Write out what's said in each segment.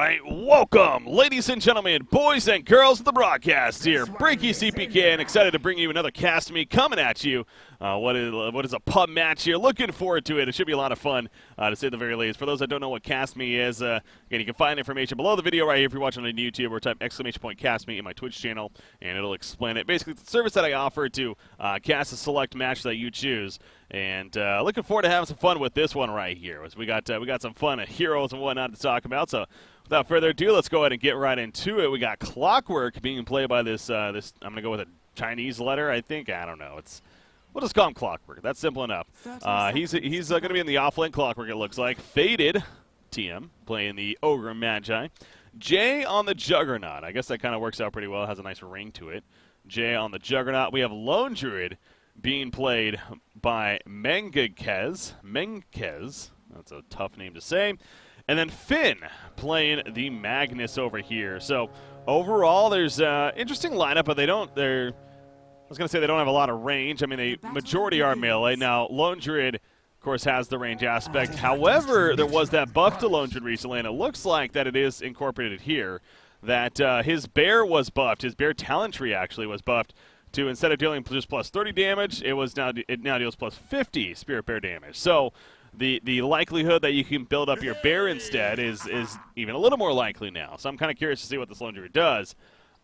right, welcome, ladies and gentlemen, boys and girls of the broadcast here. Breaky CPK, and excited to bring you another Cast Me coming at you. What is a pub match here? Looking forward to it. It should be a lot of fun, to say the very least. For those that don't know what Cast Me is, again, you can find information below the video right here if you're watching on YouTube, or type !Cast Me in my Twitch channel, and it'll explain it. Basically, it's a service that I offer to cast a select match that you choose. And looking forward to having some fun with this one right here. We got some fun heroes and whatnot to talk about. So without further ado, let's go ahead and get right into it. We got Clockwork being played by this. I'm gonna go with a Chinese letter. I think, I don't know. We'll just call him Clockwork. That's simple enough. He's gonna be in the offlane Clockwork. It looks like Faded TM playing the Ogre Magi. Jay on the Juggernaut. I guess that kind of works out pretty well. It has a nice ring to it. Jay on the Juggernaut. We have Lone Druid being played by Menkez. That's a tough name to say. And then Finn playing the Magnus over here. So overall, there's an interesting lineup, but I was going to say they don't have a lot of range. I mean, the majority are melee. Now, Lone Druid, of course, has the range aspect. However, there was that buff to Lone Druid recently, and it looks like that it is incorporated here, that his bear was buffed. His bear talent tree actually was buffed to, instead of dealing just plus 30 damage, it now deals plus 50 Spirit Bear damage. So the likelihood that you can build up your bear instead is even a little more likely now. So I'm kind of curious to see what this Lone Druid does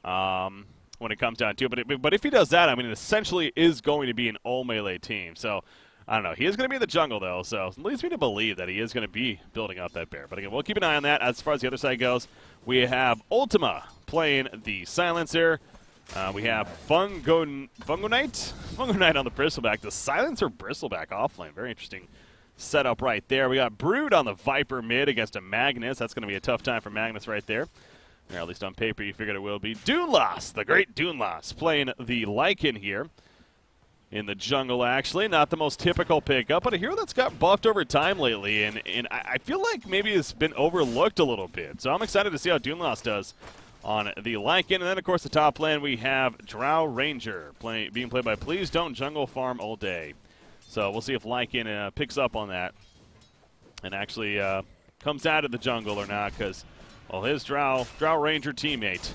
when it comes down to it. But if he does that, I mean, it essentially is going to be an all melee team. So I don't know. He is going to be in the jungle, though, so it leads me to believe that he is going to be building out that bear. But again, we'll keep an eye on that. As far as the other side goes, we have Ultima playing the Silencer. We have Fungo Knight on the Bristleback. The Silencer Bristleback offlane. Very interesting setup right there. We got Brood on the Viper mid against a Magnus. That's going to be a tough time for Magnus right there. Or at least on paper, you figured it will be. Duinlas, the great Duinlas, playing the Lycan here in the jungle, actually. Not the most typical pickup, but a hero that's got buffed over time lately, and I feel like maybe it's been overlooked a little bit. So I'm excited to see how Duinlas does on the Lycan. And then, of course, the top lane, we have Drow Ranger being played by Please Don't Jungle Farm All Day. So we'll see if Lycan picks up on that and actually comes out of the jungle or not, because, well, his Drow Ranger teammate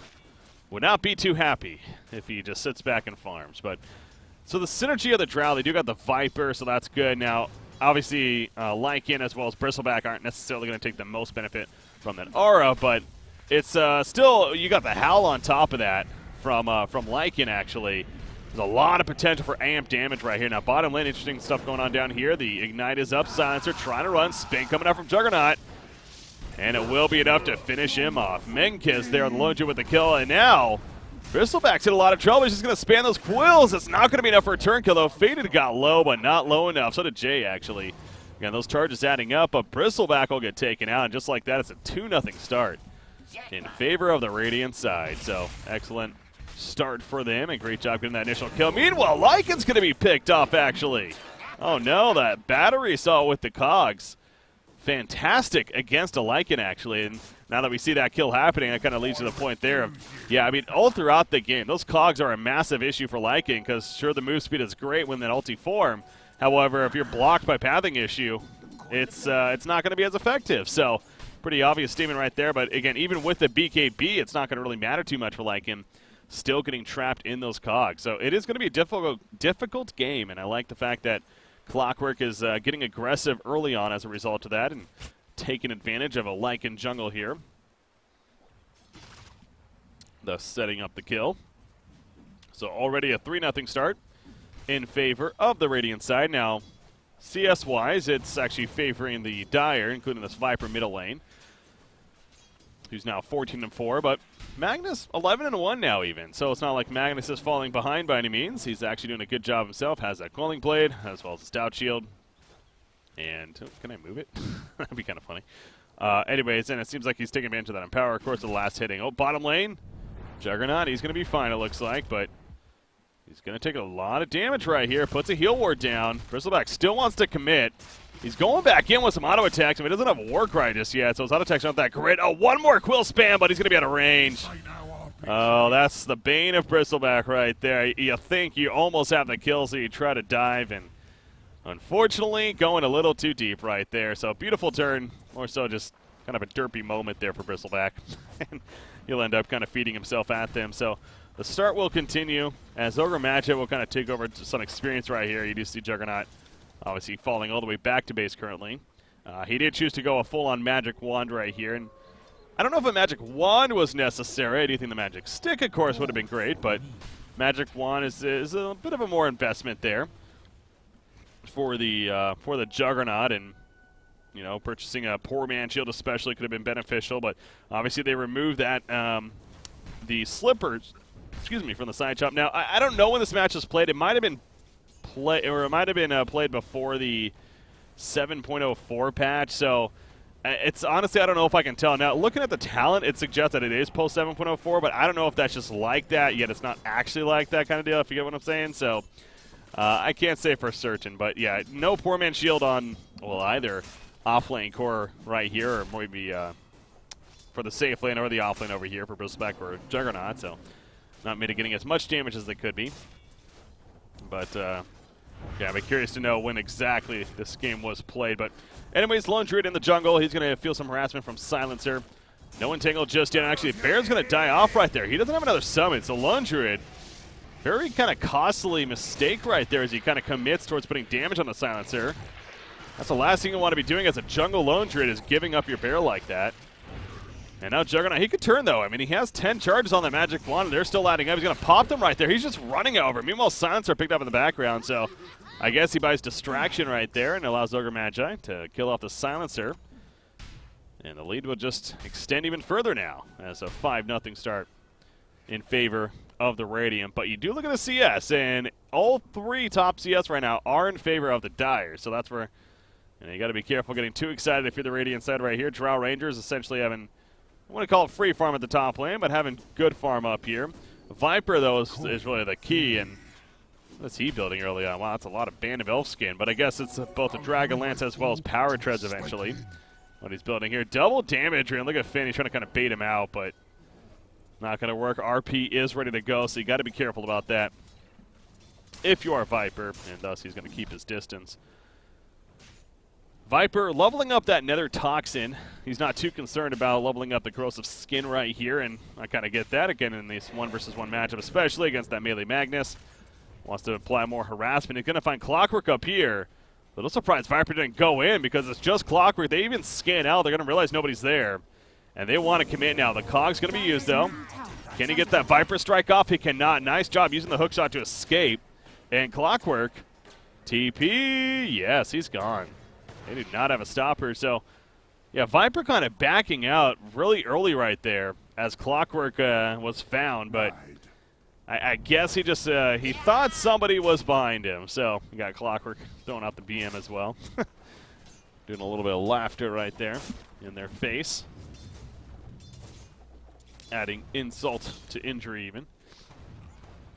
would not be too happy if he just sits back and farms. But so the synergy of the Drow, they do got the Viper, so that's good. Now, obviously, Lycan as well as Bristleback aren't necessarily going to take the most benefit from that aura, but it's still, you got the Howl on top of that from Lycan, actually. There's a lot of potential for amp damage right here. Now, bottom lane, interesting stuff going on down here. The Ignite is up. Silencer trying to run. Spin coming out from Juggernaut. And it will be enough to finish him off. Menkez there on the Lone Druid with the kill. And now, Bristleback's in a lot of trouble. He's just going to spam those quills. It's not going to be enough for a turn kill, though. Faded got low, but not low enough. So did Jay, actually. Again, those charges adding up, but Bristleback will get taken out. And just like that, it's a 2-0 start in favor of the Radiant side. So, excellent start for them, and great job getting that initial kill. Meanwhile, Lycan's going to be picked off, actually. Oh, no, that battery saw with the cogs. Fantastic against a Lycan, actually, and now that we see that kill happening, that kind of leads to the point there of, yeah, I mean, all throughout the game, those cogs are a massive issue for Lycan, because sure, the move speed is great when that ulti form. However, if you're blocked by pathing issue, it's not going to be as effective. So, pretty obvious statement right there, but again, even with the BKB, it's not going to really matter too much for Lycan. Still getting trapped in those cogs. So it is going to be a difficult game, and I like the fact that Clockwork is getting aggressive early on as a result of that and taking advantage of a Lycan jungle here, thus setting up the kill. So already a 3-0 start in favor of the Radiant side. Now, CS-wise, it's actually favoring the Dire, including this Viper middle lane, who's now 14-4, but Magnus 11-1 now even. So it's not like Magnus is falling behind by any means. He's actually doing a good job himself. Has that Quelling Blade as well as a Stout Shield. And can I move it? That'd be kind of funny. Anyways, and it seems like he's taking advantage of that Empower. Of course, the last hitting. Oh, bottom lane. Juggernaut, he's going to be fine, it looks like, but he's going to take a lot of damage right here. Puts a heal ward down. Bristleback still wants to commit. He's going back in with some auto attacks. I mean, he doesn't have a Warcry just yet, so his auto attacks aren't that great. Oh, one more quill spam, but he's going to be out of range. Oh, that's the bane of Bristleback right there. You think you almost have the kill, so you try to dive, and unfortunately, going a little too deep right there. So beautiful turn, more so just kind of a derpy moment there for Bristleback. And he'll end up kind of feeding himself at them. So the start will continue as Ogre Matchup will kind of take over some experience right here. You do see Juggernaut obviously falling all the way back to base currently. He did choose to go a full-on Magic Wand right here. And I don't know if a Magic Wand was necessary. I do think the Magic Stick, of course, would have been great. But Magic Wand is a bit of a more investment there for the Juggernaut. And you know, purchasing a Poor Man Shield especially could have been beneficial, but obviously they removed that the slippers, from the side chop. Now I don't know when this match was played. It might have been played before the 7.04 patch. So it's honestly I don't know if I can tell. Now looking at the talent, it suggests that it is post 7.04, but I don't know if that's just like that. Yet it's not actually like that kind of deal. If you get what I'm saying. So I can't say for certain, but yeah, no Poor Man Shield on either off-lane core right here, or maybe for the safe lane or the off-lane over here for Bristleback or Juggernaut, so not mitigating as much damage as they could be. But, yeah, I'd be curious to know when exactly this game was played. But anyways, Lone Druid in the jungle. He's going to feel some harassment from Silencer. No Entangle just yet. Actually, Baron's going to die off right there. He doesn't have another summon, so Lone Druid, very kind of costly mistake right there as he kind of commits towards putting damage on the Silencer. That's the last thing you want to be doing as a jungle Lone Druid is giving up your bear like that. And now Juggernaut, he could turn though. I mean, he has 10 charges on the Magic Wand, and they're still adding up. He's going to pop them right there. He's just running over. Meanwhile, Silencer picked up in the background, so I guess he buys Distraction right there and allows Ogre Magi to kill off the Silencer. And the lead will just extend even further now as a 5-0 start in favor of the Radiant. But you do look at the CS, and all three top CS right now are in favor of the Dire, so that's where... And you got to be careful getting too excited if you're the Radiant side right here. Drow Rangers essentially having, I want to call it free farm at the top lane, but having good farm up here. Viper, though, is really the key. And what's he building early on? Wow, that's a lot of Band of Elf skin. But I guess it's both a Dragon Lance as well as Power Treads eventually. What he's building here. Double damage. And look at Finn. He's trying to kind of bait him out, but not going to work. RP is ready to go, so you got to be careful about that if you are Viper. And thus, he's going to keep his distance. Viper leveling up that Nether Toxin. He's not too concerned about leveling up the Corrosive Skin right here, and I kind of get that again in this 1-versus-1 matchup, especially against that melee Magnus. Wants to apply more harassment. He's going to find Clockwork up here. Little surprised Viper didn't go in because it's just Clockwork. They even scan out. They're going to realize nobody's there, and they want to commit now. The Cog's going to be used, though. Can he get that Viper strike off? He cannot. Nice job using the hookshot to escape. And Clockwork, TP, yes, he's gone. They do not have a stopper, so yeah, Viper kind of backing out really early right there as Clockwork was found, but I guess he just he thought somebody was behind him, so we got Clockwork throwing out the BM as well. Doing a little bit of laughter right there in their face. Adding insult to injury even.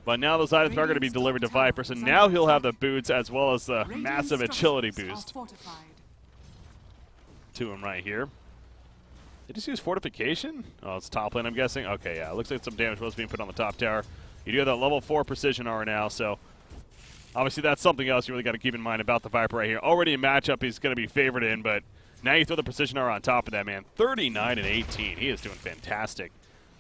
But now those items are going to be delivered to Viper, so now he'll have the boots as well as the massive agility boost to him right here. They just use Fortification? Oh, it's top lane, I'm guessing. Okay, yeah, it looks like some damage was being put on the top tower. You do have that level 4 precision R now, so obviously that's something else you really got to keep in mind about the Viper right here. Already a matchup he's going to be favored in, but now you throw the precision R on top of that, man. 39 and 18. He is doing fantastic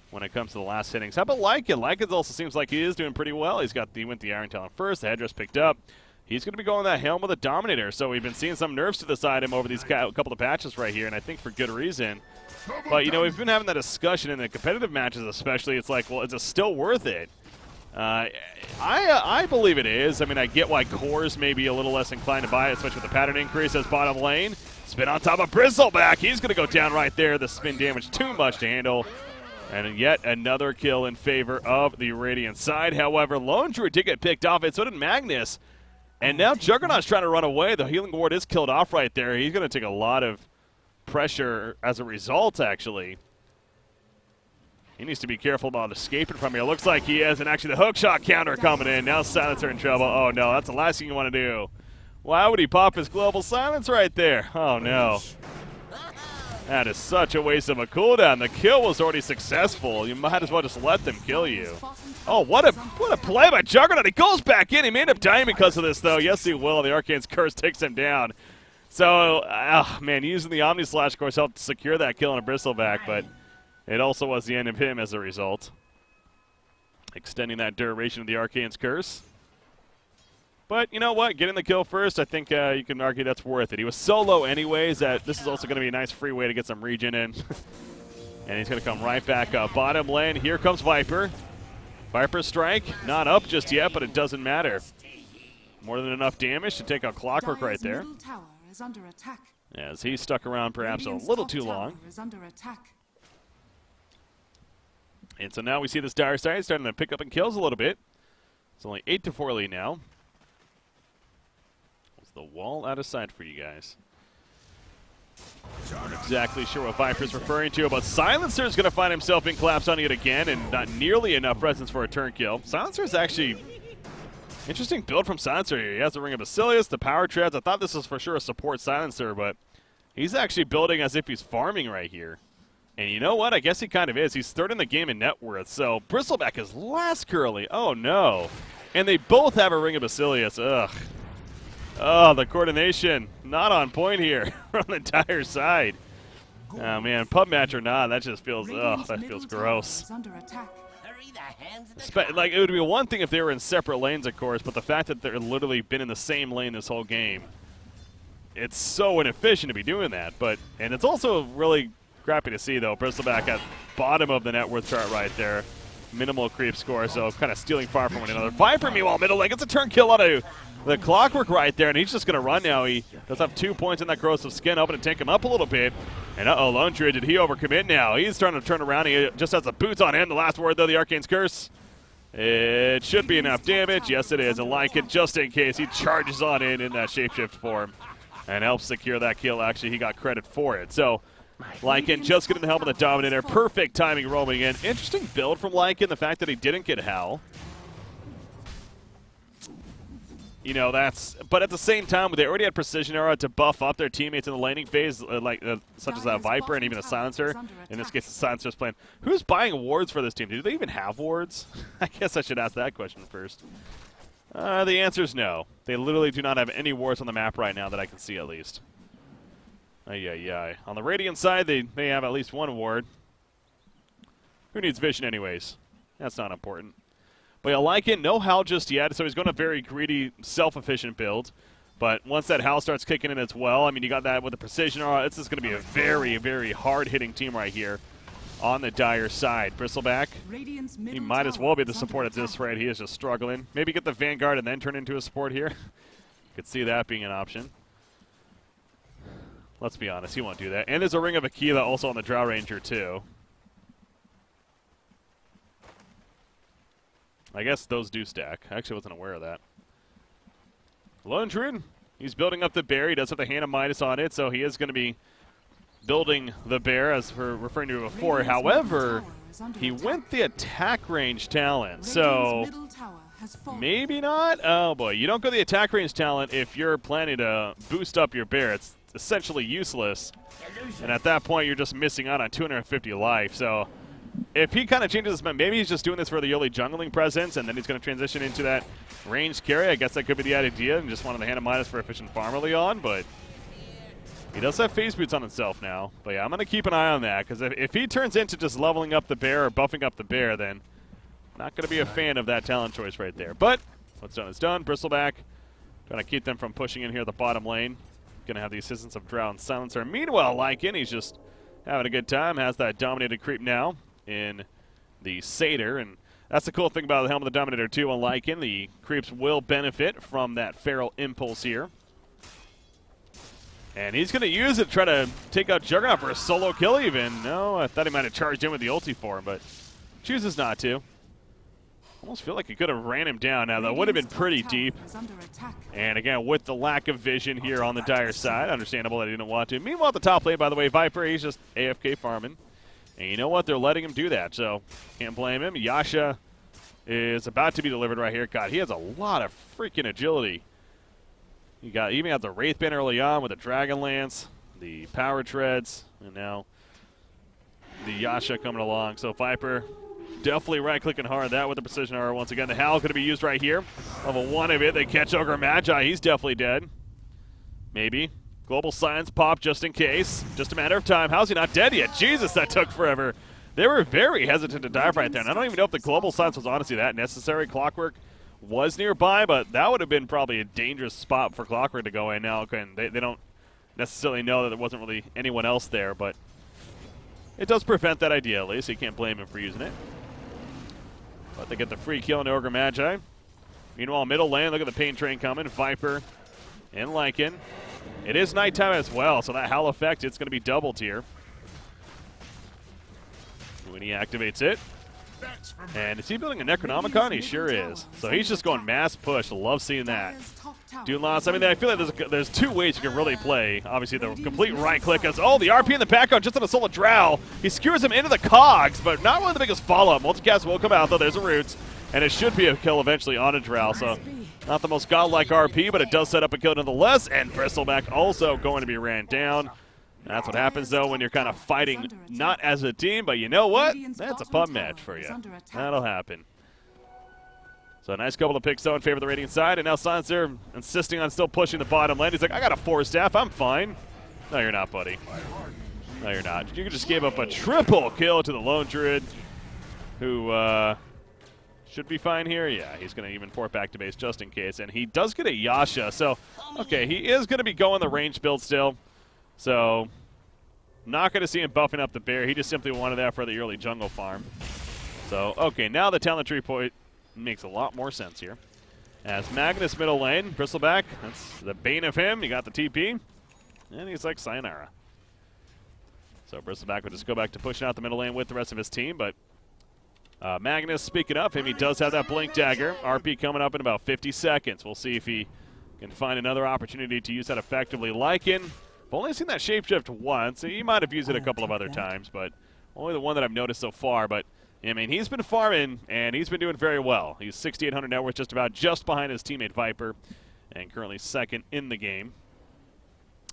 when it comes to the last innings. How about Lycan? Lycan also seems like he is doing pretty well. He went the Iron Talon first, the headdress picked up. He's going to be going that Helm with a Dominator, so we've been seeing some nerfs to this item over these couple of patches right here, and I think for good reason. But, you know, we've been having that discussion in the competitive matches especially. It's like, well, is it still worth it? I believe it is. I mean, I get why cores may be a little less inclined to buy it, especially with the pattern increase as bottom lane. Spin on top of Bristleback. He's going to go down right there. The spin damage too much to handle. And yet another kill in favor of the Radiant side. However, Lone Druid did get picked off, and so did Magnus. And now Juggernaut's trying to run away. The Healing Ward is killed off right there. He's going to take a lot of pressure as a result, actually. He needs to be careful about escaping from here. Looks like he is, and actually the hookshot counter coming in. Now Silencer in trouble. Oh, no, that's the last thing you want to do. Why would he pop his Global Silence right there? Oh, no. That is such a waste of a cooldown. The kill was already successful. You might as well just let them kill you. Oh, what a play by Juggernaut. He goes back in. He may end up dying because of this, though. Yes, he will. The Arcane's Curse takes him down. So, man, using the Omni Slash, of course, helped secure that kill on a Bristleback, but it also was the end of him as a result. Extending that duration of the Arcane's Curse. But you know what? Getting the kill first, I think you can argue that's worth it. He was so low anyways that this is also going to be a nice free way to get some regen in. And he's going to come right back up. Bottom lane, here comes Viper. Viper strike, not up just yet, but it doesn't matter. More than enough damage to take out Clockwork right there. As he stuck around perhaps a little too long. And so now we see this Dire side starting to pick up in kills a little bit. It's only 8-4 lead now. Is the wall out of sight for you guys? Not exactly sure what Viper's referring to, but Silencer's going to find himself being collapsed on it again, and not nearly enough presence for a turn kill. Silencer's actually interesting build from Silencer here. He has the Ring of Basilius, the Power Treads. I thought this was for sure a support Silencer, but he's actually building as if he's farming right here. And you know what? I guess he kind of is. He's third in the game in net worth. So Bristleback is last curly. Oh, no. And they both have a Ring of Basilius. Ugh. Oh, the coordination not on point here from the Dire side. Oh, man. Pub match or not, that just feels, that feels gross. Like, it would be one thing if they were in separate lanes, of course, but the fact that they're literally been in the same lane this whole game, it's so inefficient to be doing that. And it's also really crappy to see, though. Bristleback at bottom of the net worth chart right there. Minimal creep score, so kind of stealing far from one another. Viper, meanwhile, middle lane gets a turn kill out of the Clockwork right there, and he's just going to run now. He does have 2 points in that corrosive skin, hoping to tank him up a little bit. And Lone Druid, did he overcommit now? He's trying to turn around. He just has the boots on him. The last word, though, the Arcane's Curse. It should be enough damage. Yes, it is. And Lycan, just in case, he charges on in that shapeshift form and helps secure that kill. Actually, he got credit for it. So Lycan just getting the help of the Dominator. Perfect timing roaming in. Interesting build from Lycan, the fact that he didn't get Howl. You know, but at the same time, they already had Precision Arrow to buff up their teammates in the laning phase, such as that Viper and even a Silencer. In this case, the Silencer's playing. Who's buying wards for this team? Do they even have wards? I guess I should ask that question first. The answer is no. They literally do not have any wards on the map right now that I can see, at least. On the Radiant side, they have at least one ward. Who needs vision anyways? That's not important. But yeah, Lycan, no Howl just yet, so he's going a very greedy, self-efficient build. But once that Howl starts kicking in as well, I mean, you got that with the Precision Arrow. This is going to be a very, very hard-hitting team right here on the Dire side. Bristleback, he might as well be the support at this rate. He is just struggling. Maybe get the Vanguard and then turn into a support here. Could see that being an option. Let's be honest, he won't do that. And there's a Ring of Aquila also on the Drow Ranger, too. I guess those do stack. I actually wasn't aware of that. Lone Druid, he's building up the bear. He does have the Hand of Midas on it, so he is going to be building the bear, as we're referring to before. However, he went the attack range talent, so maybe not. Oh, boy. You don't go the attack range talent if you're planning to boost up your bear. It's essentially useless, and at that point, you're just missing out on 250 life, so if he kind of changes his mind, maybe he's just doing this for the early jungling presence, and then he's going to transition into that ranged carry. I guess that could be the idea, and just wanted the Hand of Midas for efficient farm early on, but he does have phase boots on himself now. But yeah, I'm going to keep an eye on that, because if he turns into just leveling up the bear or buffing up the bear, then not going to be a fan of that talent choice right there. But what's done is done. Bristleback trying to keep them from pushing in here the bottom lane. Going to have the assistance of Drow and Silencer. Meanwhile, Lycan, he's just having a good time. Has that Dominated creep now in the Satyr, and that's the cool thing about the Helm of the Dominator too on Lycan. The creeps will benefit from that Feral Impulse here. And he's going to use it to try to take out Juggernaut for a solo kill even. No, I thought he might have charged in with the ulti for him, but chooses not to. Almost feel like he could have ran him down. Now, that would have been pretty deep. And again, with the lack of vision here on the Dire side, understandable that he didn't want to. Meanwhile, at the top lane, by the way, Viper, he's just AFK farming. And you know what? They're letting him do that, so can't blame him. Yasha is about to be delivered right here. God, he has a lot of freaking agility. He even got the Wraith Band early on with the Dragon Lance, the Power Treads, and now the Yasha coming along. So Viper definitely right-clicking hard. That with the Precision Arrow once again. The Howl going to be used right here. Level 1 of it. They catch Ogre Magi. He's definitely dead. Maybe. Global Silence pop just in case. Just a matter of time. How's he not dead yet? Jesus, that took forever. They were very hesitant to dive right there, and I don't even know if the Global Silence was honestly that necessary. Clockwork was nearby, but that would have been probably a dangerous spot for Clockwork to go in. Now, okay, they don't necessarily know that there wasn't really anyone else there, but it does prevent that idea, at least. So you can't blame him for using it. But they get the free kill into Ogre Magi. Meanwhile, middle lane, look at the Pain Train coming. Viper and Lycan. It is nighttime as well, so that Howl effect, it's going to be doubled here. When he activates it. And is he building a Necronomicon? He sure is. So he's just going mass push. Love seeing that. Duinlas, I mean, I feel like there's two ways you can really play. Obviously, the complete right-click is, oh, the RP in the background just on a solo Drow. He skewers him into the cogs, but not one of the biggest follow-up. Multicast will come out, though. There's a Roots. And it should be a kill eventually on a Drow, so not the most godlike RP, but it does set up a kill nonetheless. And Bristleback also going to be ran down. That's what happens, though, when you're kind of fighting not as a team, but you know what? That's a pub match for you. That'll happen. So a nice couple of picks, though, in favor of the Radiant side. And now Silencer insisting on still pushing the bottom lane. He's like, I got a 4-staff. I'm fine. No, you're not, buddy. No, you're not. You just gave up a triple kill to the Lone Druid, who should be fine here. Yeah, he's going to even port back to base just in case. And he does get a Yasha. So, okay, he is going to be going the range build still. So, not going to see him buffing up the bear. He just simply wanted that for the early jungle farm. So, okay, now the talent tree point makes a lot more sense here. As Magnus middle lane, Bristleback, that's the bane of him. He got the TP, and he's like, sayonara. So Bristleback would just go back to pushing out the middle lane with the rest of his team, but Magnus, speaking of him, he does have that Blink Dagger. RP coming up in about 50 seconds. We'll see if he can find another opportunity to use that effectively. Lycan, I've only seen that shapeshift once. He might have used it a couple of other times, but only the one that I've noticed so far. But, I mean, he's been farming, and he's been doing very well. He's 6,800 net worth, just about just behind his teammate Viper, and currently second in the game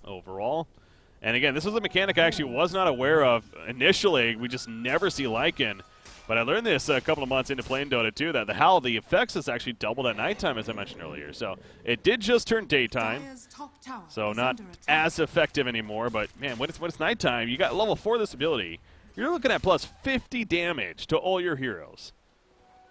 overall. And, again, this is a mechanic I actually was not aware of initially. We just never see Lycan. But I learned this a couple of months into playing Dota, too, that the effects is actually doubled at nighttime, as I mentioned earlier. So it did just turn daytime, so not as effective anymore. But, man, when it's nighttime, you got level 4 this ability. You're looking at plus 50 damage to all your heroes.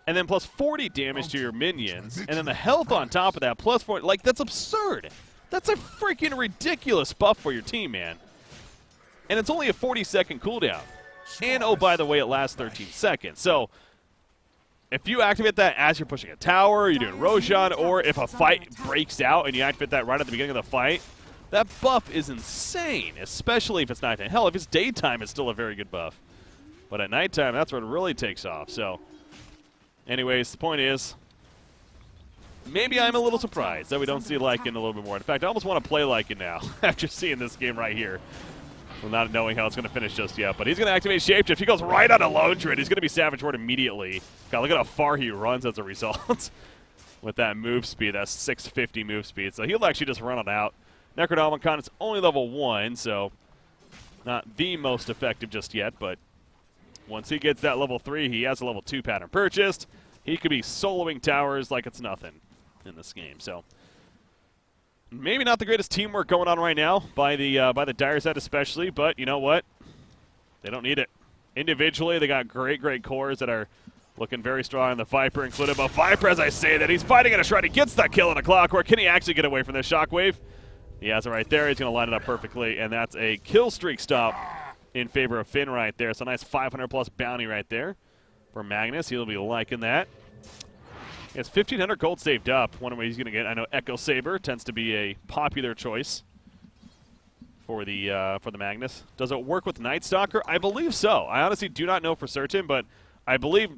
And then plus 40 damage to your minions. And then the health on top of that, plus 40. Like, that's absurd. That's a freaking ridiculous buff for your team, man. And it's only a 40-second cooldown. And, oh, by the way, it lasts 13 seconds. So if you activate that as you're pushing a tower, you're doing Roshan, or if a fight breaks out and you activate that right at the beginning of the fight, that buff is insane, especially if it's nighttime. Hell, if it's daytime, it's still a very good buff. But at nighttime, that's when it really takes off. So, anyways, the point is, maybe I'm a little surprised that we don't see Lycan a little bit more. In fact, I almost want to play Lycan now after seeing this game right here. Well, not knowing how it's going to finish just yet. But he's going to activate Shapeshift. He goes right on a Lone Druid. He's going to be Savage Word immediately. God, look at how far he runs as a result with that move speed, that 650 move speed. So he'll actually just run it out. Necronomicon is only level 1, so not the most effective just yet. But once he gets that level 3, he has a level 2 pattern purchased. He could be soloing towers like it's nothing in this game. So maybe not the greatest teamwork going on right now by the Dire side especially, but you know what? They don't need it. Individually, they got great cores that are looking very strong. The Viper included, but Viper, as I say that, he's fighting at a shred. He gets that kill on a Clockwork. Can he actually get away from this Shockwave? He has it right there. He's going to line it up perfectly, and that's a kill streak stop in favor of Finn right there. So nice 500-plus bounty right there for Magnus. He'll be liking that. He has 1,500 gold saved up. Wonder what he's going to get. I know Echo Saber tends to be a popular choice for the Magnus. Does it work with Night Stalker? I believe so. I honestly do not know for certain, but I believe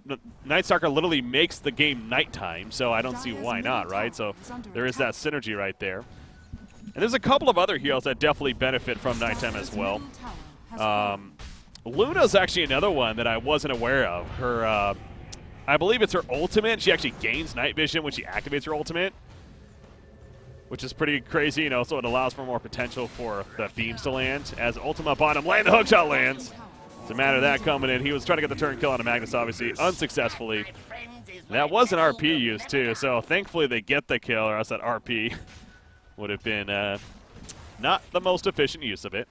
Night Stalker literally makes the game nighttime, so I don't see why not, right? So there is that synergy right there. And there's a couple of other heroes that definitely benefit from nighttime as well. Luna's actually another one that I wasn't aware of. Her, I believe it's her ultimate. She actually gains night vision when she activates her ultimate, which is pretty crazy, you know, so it allows for more potential for the beams to land. As Ultima bottom lane, the hookshot lands. It's a matter of that coming in. He was trying to get the turn kill on a Magnus, obviously, unsuccessfully. That was an RP use, too, so thankfully they get the kill, or else that RP would have been Not the most efficient use of it.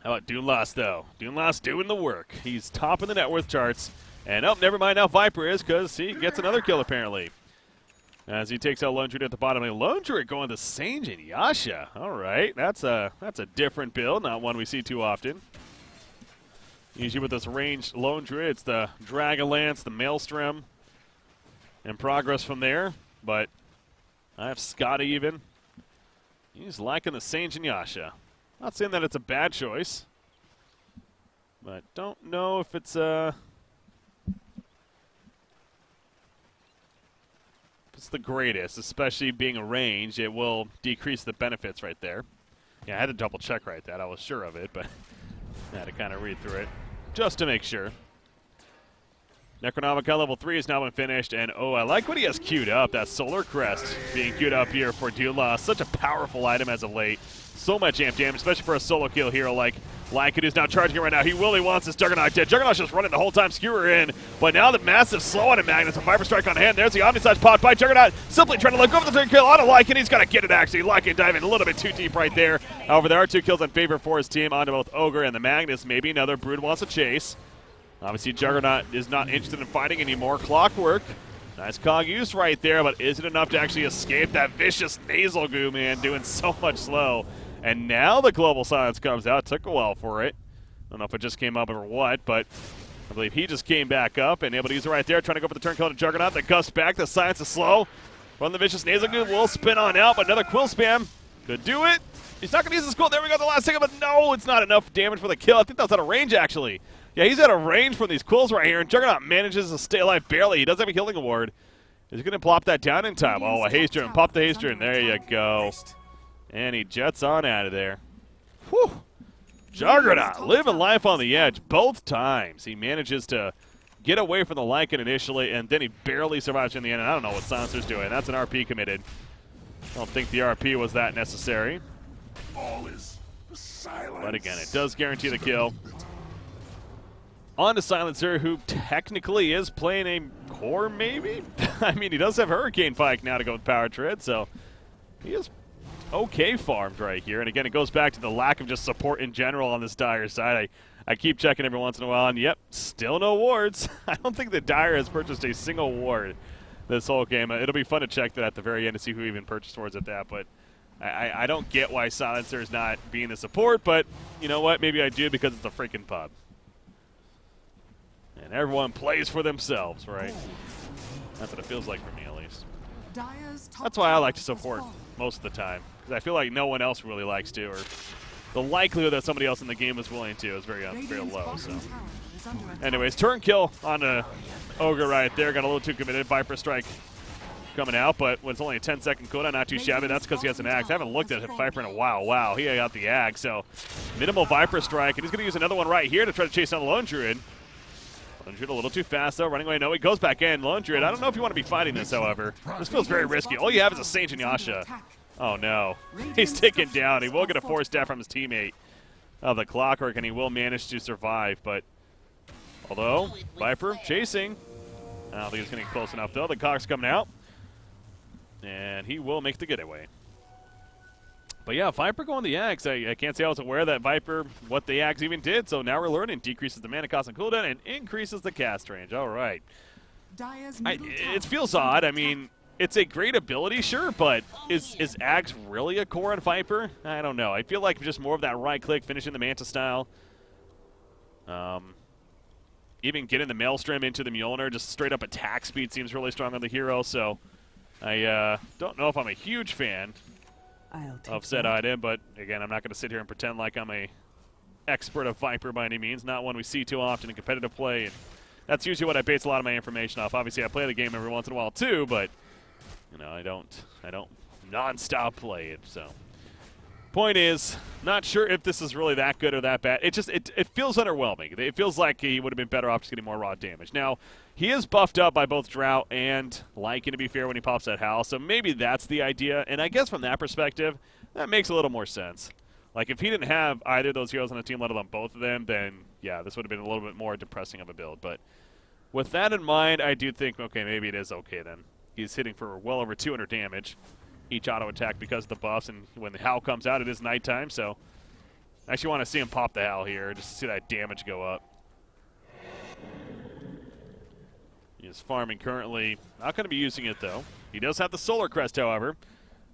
How about Duinlas, though? Duinlas doing the work. He's top of the net worth charts. And, oh, never mind, now Viper is, because he gets another kill, apparently. As he takes out Lone Druid at the bottom. Lone Druid going to Sange and Yasha. All right, that's a different build, not one we see too often. Usually with this ranged Lone Druid, it's the Dragonlance, the Maelstrom, and progress from there. But I have Scotty even. He's liking the Sange and Yasha. Not saying that it's a bad choice, but don't know if it's the greatest, especially being a range. It will decrease the benefits right there. Yeah, I had to double check right that. I was sure of it, but I had to kind of read through it just to make sure. Necronomicon level 3 has now been finished, and oh, I like what he has queued up. That Solar Crest being queued up here for Duinlas. Such a powerful item as of late. So much amp damage, especially for a solo kill hero like Lycan, who's now charging it right now. He really wants this Juggernaut dead. Juggernaut's just running the whole time, Skewer in. But now the massive slow on it, Magnus. A Viper Strike on hand. There's the Omnislash popped by Juggernaut. Simply trying to let go of the third kill on a Lycan. He's got to get it, actually. Lycan diving a little bit too deep right there. However, there are 2 kills in favor for his team onto both Ogre and the Magnus. Maybe another Brood wants to chase. Obviously, Juggernaut is not interested in fighting anymore. Clockwork. Nice cog use right there, but is it enough to actually escape that vicious nasal goo, man, doing so much slow. And now the Global Silence comes out. Took a while for it. I don't know if it just came up or what, but I believe he just came back up and able to use it right there, trying to go for the turn kill to Juggernaut. The gust back. The Silence is slow. Run the vicious nasal goo. Will spin on out, but another quill spam. Could do it. He's not going to use his quill. There we go, the last second, but no, it's not enough damage for the kill. I think that was out of range, actually. Yeah, he's out of range from these quills right here, and Juggernaut manages to stay alive barely. He does have a healing award. Is he going to plop that down in time? Oh, a haste rune. Pop the haste rune. There you go. And he jets on out of there. Whew. Juggernaut living life on the edge both times. He manages to get away from the Lycan initially, and then he barely survives in the end. And I don't know what Silencer's doing. That's an RP committed. I don't think the RP was that necessary. All is silence. But again, it does guarantee the kill. On to Silencer, who technically is playing a core, maybe? I mean, he does have Hurricane Pike now to go with Power Tread, so he is okay farmed right here. And again, it goes back to the lack of just support in general on this Dire side. I keep checking every once in a while, and yep, still no wards. I don't think the Dire has purchased a single ward this whole game. It'll be fun to check that at the very end to see who even purchased wards at that, but I don't get why Silencer is not being the support, but you know what? Maybe I do because it's a freaking pub. And everyone plays for themselves, right? That's what it feels like for me, at least. That's why I like to support most of the time, because I feel like no one else really likes to, or the likelihood that somebody else in the game is willing to is very low. So, anyways, turn kill on a Ogre right there. Got a little too committed. Viper Strike coming out, but when it's only a 10-second cooldown, not too shabby. That's because he has an axe. I haven't looked at Viper in a while. Wow, he got the axe. So, minimal Viper Strike, and he's going to use another one right here to try to chase down the Lone Druid. Lone Druid a little too fast, though. Running away. No, he goes back in. Lone Druid, I don't know if you want to be fighting this, however. This feels very risky. All you have is a Sage and Yasha. Oh, no. He's taken down. He will get a force staff from his teammate of the Clockwork, and he will manage to survive. But, although, Viper chasing. I don't think he's going to get close enough, though. The Cock's coming out. And he will make the getaway. But yeah, Viper going the Axe. I can't say I was aware that Viper, what the Axe even did, so now we're learning. Decreases the mana cost and cooldown and increases the cast range. All right. It feels odd. I mean, it's a great ability, sure, but is Axe really a core on Viper? I don't know. I feel like just more of that right-click, finishing the Manta style. Even getting the Maelstrom into the Mjolnir, just straight-up attack speed seems really strong on the hero, so I don't know if I'm a huge fan of said item, but again, I'm not going to sit here and pretend like I'm a expert of Viper by any means. Not one we see too often in competitive play, and that's usually what I base a lot of my information off. Obviously, I play the game every once in a while too, but you know, I don't non-stop play it. So, point is, not sure if this is really that good or that bad. It feels underwhelming. It feels like he would have been better off just getting more raw damage. Now, he is buffed up by both Drought and Lycan, to be fair, when he pops that howl, so maybe that's the idea. And I guess from that perspective, that makes a little more sense. Like, if he didn't have either of those heroes on the team, let alone both of them, then, yeah, this would have been a little bit more depressing of a build. But with that in mind, I do think, okay, maybe it is okay then. He's hitting for well over 200 damage each auto attack because of the buffs, and when the Howl comes out, it is nighttime, so I actually want to see him pop the Howl here just to see that damage go up. He is farming currently. Not going to be using it, though. He does have the Solar Crest, however.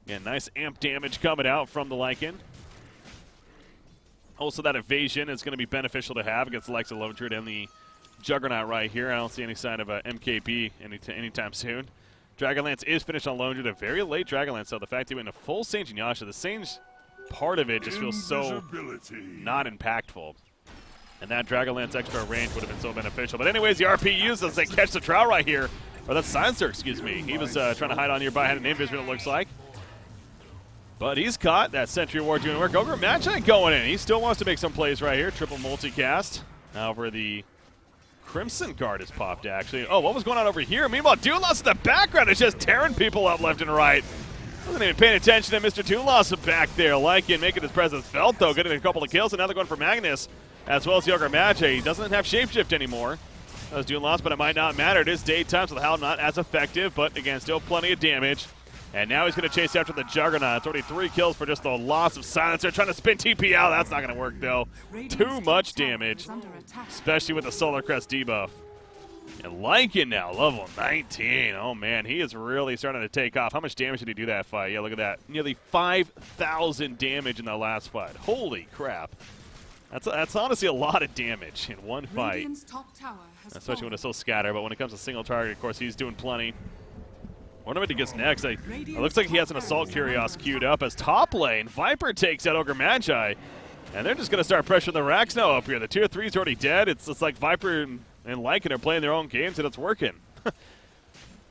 Again, nice amp damage coming out from the Lycan. Also, that evasion is going to be beneficial to have against the likes of Lone Druid and the Juggernaut right here. I don't see any sign of a MKB anytime soon. Dragonlance is finished on Lone Druid, a very late Dragonlance, so the fact that he went into full Sange and Yasha, the Sange part of it just feels so not impactful. And that Dragonlance extra range would have been so beneficial. But anyways, the RP uses as they catch the Drow right here. Or that's Silencer, excuse me. He was trying to hide on nearby, had an invis, it looks like. But he's caught. That Sentry Ward doing work. Ogre Magi going in. He still wants to make some plays right here. Triple multicast. However, the Crimson card has popped, actually. Oh, what was going on over here? Meanwhile, Duinlas in the background is just tearing people up left and right. Wasn't even paying attention to Mr. Duinlas back there. Lycan making his presence felt, though, getting a couple of kills, and now they're going for Magnus, as well as the Ogre Magi. He doesn't have Shapeshift anymore. That was Duinlas, but it might not matter. It is daytime, so the Howl not as effective, but again, still plenty of damage. And now he's going to chase after the Juggernaut. It's already 3 kills for just the loss of Silencer. Trying to spin TP out. That's not going to work, though. Too much damage, especially with the Solar Crest debuff. And Lycan now, level 19. Oh, man, he is really starting to take off. How much damage did he do that fight? Yeah, look at that. Nearly 5,000 damage in the last fight. Holy crap. That's honestly a lot of damage in one fight, especially when it's so scattered. But when it comes to single target, of course, he's doing plenty. I wonder what he gets next. It looks like he has an Assault Curios queued up as top lane. Viper takes out Ogre Magi, and they're just going to start pressuring the Rax now up here. The tier 3's already dead. It's like Viper and Lycan are playing their own games, and it's working.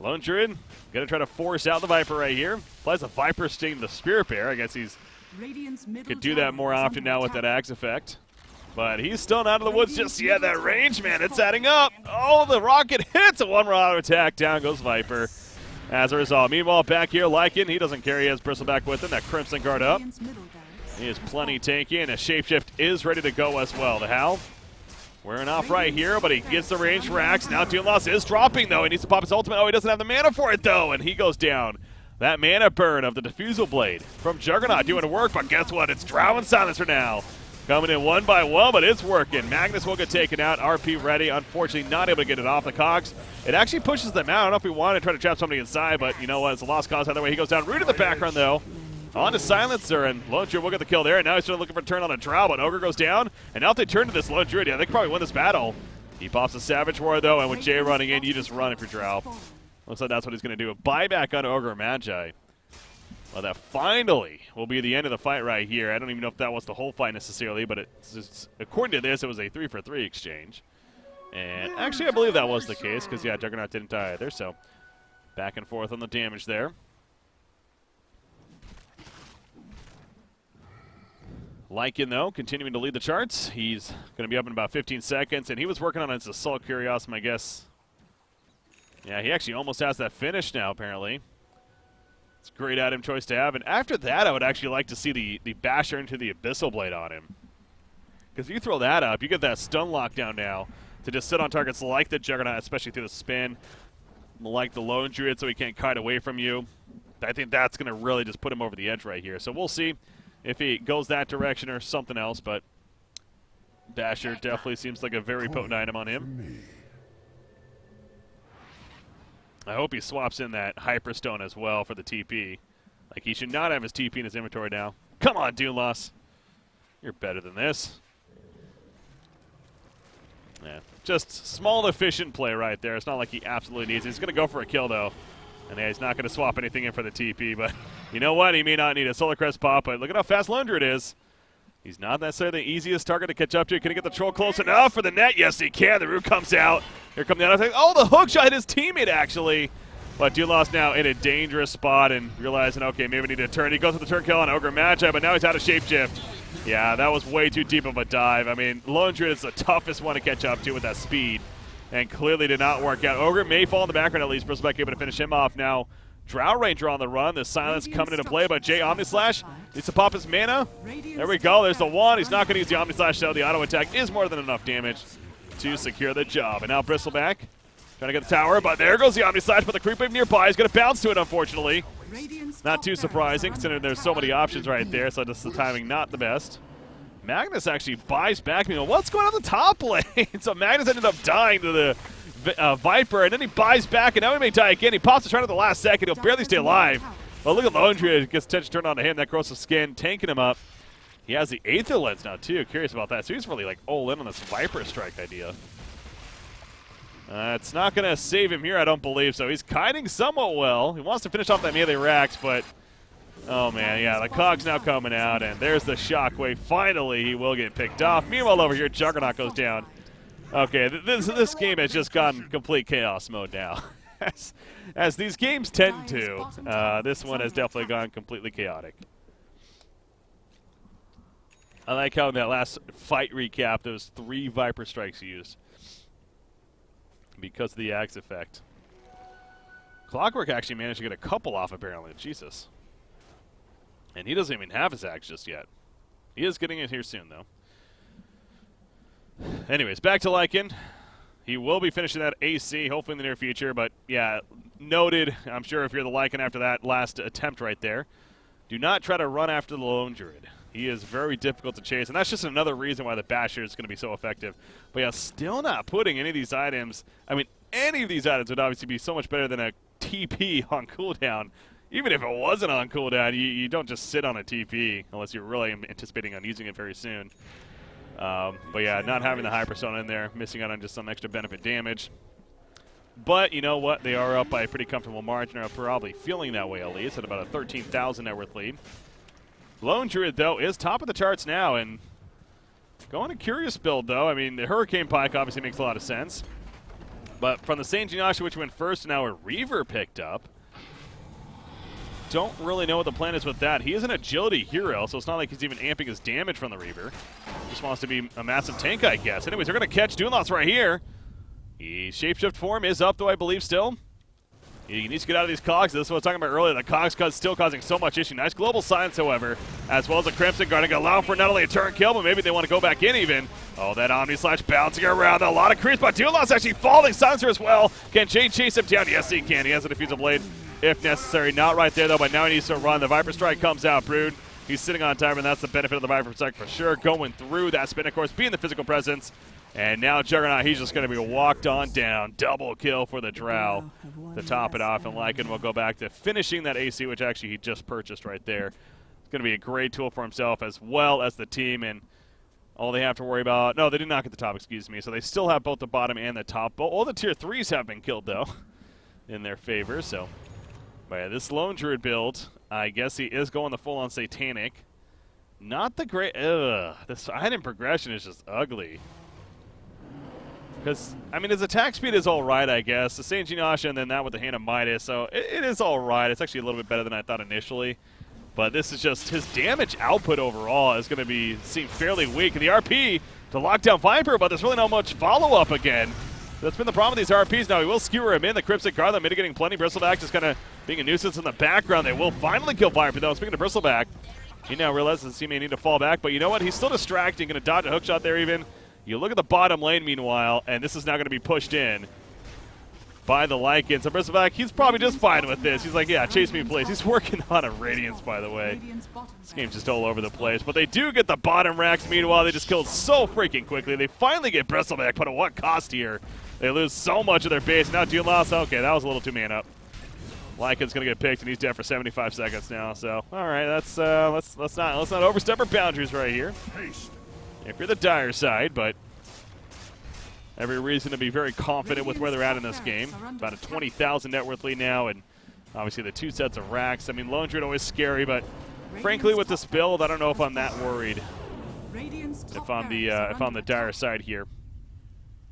Lone Druid going to try to force out the Viper right here. Applies a Viper Sting to the Spirit Bear. I guess he's could do that more often now with that Axe effect. But he's still not in the woods just yet. That range, man, it's adding up. Oh, the rocket hits a one-round attack. Down goes Viper. As a result, meanwhile, back here, Lycan, he doesn't carry his Bristleback with him. That Crimson guard up. He is plenty tanky, and a Shapeshift is ready to go as well. The Howl wearing off right here, but he gets the range for Axe. Now Duinlas is dropping, though. He needs to pop his ultimate. Oh, he doesn't have the mana for it, though, and he goes down. That mana burn of the Diffusal Blade from Juggernaut doing work, but guess what? It's Drow and Silencer now. Coming in one by one, but it's working. Magnus will get taken out. RP ready. Unfortunately, not able to get it off the cogs. It actually pushes them out. I don't know if we want to try to trap somebody inside, but you know what? It's a lost cause either way. He goes down. Root in the background, though. On to Silencer, and Lone Druid will get the kill there. And now he's still looking for a turn on a Drow, but Ogre goes down. And now if they turn to this Lone Druid, yeah, they can probably win this battle. He pops a Savage War, though, and with Jay running in, you just run if you're Drow. Looks like that's what he's going to do. A buyback on Ogre Magi. Well, that finally will be the end of the fight right here. I don't even know if that was the whole fight necessarily, but it's just, according to this, it was a 3-for-3 exchange. And actually, I believe that was the case because, yeah, Juggernaut didn't die either. So back and forth on the damage there. Lycan, though, continuing to lead the charts. He's going to be up in about 15 seconds, and he was working on his Assault Curiosum, I guess. Yeah, he actually almost has that finish now, apparently. It's a great item choice to have. And after that, I would actually like to see the Basher into the Abyssal Blade on him. Because if you throw that up, you get that stun lockdown now to just sit on targets like the Juggernaut, especially through the spin, like the Lone Druid so he can't kite away from you. I think that's going to really just put him over the edge right here. So we'll see if he goes that direction or something else. But Basher definitely seems like a very potent item on him. I hope he swaps in that Hyperstone as well for the TP. Like, he should not have his TP in his inventory now. Come on, Duinlas. You're better than this. Yeah, just small, efficient play right there. It's not like he absolutely needs it. He's going to go for a kill, though. And yeah, he's not going to swap anything in for the TP. But you know what? He may not need a Solar Crest pop, but look at how fast Lone Druid is. He's not necessarily the easiest target to catch up to. Can he get the troll close enough for the net? Yes, he can. The root comes out. Here comes the other thing. Oh, the hook shot hit his teammate, actually. But Duinlas now in a dangerous spot and realizing, okay, maybe we need to turn. He goes for the turn kill on Ogre Magi, but now he's out of Shapeshift. Yeah, that was way too deep of a dive. I mean, Lone Druid is the toughest one to catch up to with that speed, and clearly did not work out. Ogre may fall in the background at least. Bristleback able to finish him off now. Drow Ranger on the run. The silence coming into play, but Jay Omnislash needs to pop his mana. There we go. There's the one. He's not going to use the Omnislash, though. The auto attack is more than enough damage to secure the job. And now Bristleback trying to get the tower, but there goes the Omnislash, but the creep wave nearby is going to bounce to it, unfortunately. Not too surprising, considering there's so many options right there, so just the timing not the best. Magnus actually buys back. What's going on the top lane? So Magnus ended up dying to the Viper, and then he buys back, and now he may die again. He pops the turn at the last second. He'll barely stay alive. But look at Lone Druid. Gets attention turned on to him. That grows the skin, tanking him up. He has the Aether Lens now, too. Curious about that. So he's really, like, all in on this Viper Strike idea. It's not going to save him here, I don't believe so. He's kiting somewhat well. He wants to finish off that melee racks, but... Oh, man, yeah, the Cog's now coming out, and there's the Shockwave. Finally, he will get picked off. Meanwhile, over here, Juggernaut goes down. Okay, this game has just gone complete chaos mode now. As these games tend to, this one has definitely gone completely chaotic. I like how in that last fight recap, there was 3 Viper Strikes used because of the Axe effect. Clockwork actually managed to get a couple off, apparently. Jesus. And he doesn't even have his Axe just yet. He is getting it here soon, though. Anyways, back to Lycan. He will be finishing that AC, hopefully in the near future. But, yeah, noted, I'm sure if you're the Lycan after that last attempt right there, do not try to run after the Lone Druid. He is very difficult to chase, and that's just another reason why the Basher is going to be so effective. But, yeah, still not putting any of these items. I mean, any of these items would obviously be so much better than a TP on cooldown. Even if it wasn't on cooldown, you don't just sit on a TP unless you're really anticipating on using it very soon. But yeah, not having the High Persona in there, missing out on just some extra benefit damage. But you know what? They are up by a pretty comfortable margin, or probably feeling that way at least, at about a 13,000 net worth lead. Lone Druid, though, is top of the charts now, and going a curious build, though. I mean, the Hurricane Pike obviously makes a lot of sense. But from the Saint Genasha, which went first, now a Reaver picked up. Don't really know what the plan is with that. He is an agility hero, so it's not like he's even amping his damage from the Reaver. Just wants to be a massive tank, I guess. Anyways, they're going to catch Duinlas right here. His shapeshift form is up, though, I believe, still. He needs to get out of these cogs. This is what I was talking about earlier. The cogs still causing so much issue. Nice global silence, however, as well as a Crimson Guard. Going to allow for not only a turn kill, but maybe they want to go back in even. Oh, that Omni Slash bouncing around. A lot of creeps, but Duinlas actually falling. Silencer as well. Can Jade chase him down? Yes, he can. He has a Diffuser Blade if necessary. Not right there, though, but now he needs to run. The Viper Strike comes out. Brood, he's sitting on time, and that's the benefit of the Viper Strike for sure. Going through that spin, of course, being the physical presence. And now Juggernaut, he's just going to be walked on down. Double kill for the Drow to top it off. And Lycan will go back to finishing that AC, which actually he just purchased right there. It's going to be a great tool for himself as well as the team. And all they have to worry about... No, they did not get the top, excuse me. So they still have both the bottom and the top. All the tier 3s have been killed, though, in their favor. So, but yeah, this Lone Druid build, I guess he is going the full-on Satanic. Not the great... This item progression is just ugly. Because, I mean, his attack speed is all right, I guess. The Saint Genasha and then that with the Hand of Midas. So it is all right. It's actually a little bit better than I thought initially. But this is just his damage output overall is going to seem fairly weak. And the RP to lock down Viper, but there's really not much follow-up again. That's been the problem with these RPs now. He will skewer him in. The Cryptic Guard, they're mitigating plenty. Bristleback just kind of being a nuisance in the background. They will finally kill Viper, though. Speaking of Bristleback, he now realizes he may need to fall back. But you know what? He's still distracting. Going to dodge a hookshot there even. You look at the bottom lane, meanwhile, and this is now going to be pushed in by the Lycan. So Bristleback, he's probably just fine with this. He's like, yeah, chase me, please. He's working on a Radiance, by the way. This game's just all over the place. But they do get the bottom racks. Meanwhile, they just killed so freaking quickly. They finally get Bristleback, but at what cost here? They lose so much of their base. Now Duinlas, okay, that was a little too man up. Lycan's going to get picked, and he's dead for 75 seconds now. So, all right, let's not overstep our boundaries right here. If you're the dire side, but every reason to be very confident with where they're at in this game. About a 20,000 net worth lead now, and obviously the 2 sets of racks. I mean, Lone Druid always scary, but frankly, with this build, I don't know if I'm that worried. If I'm the dire side here.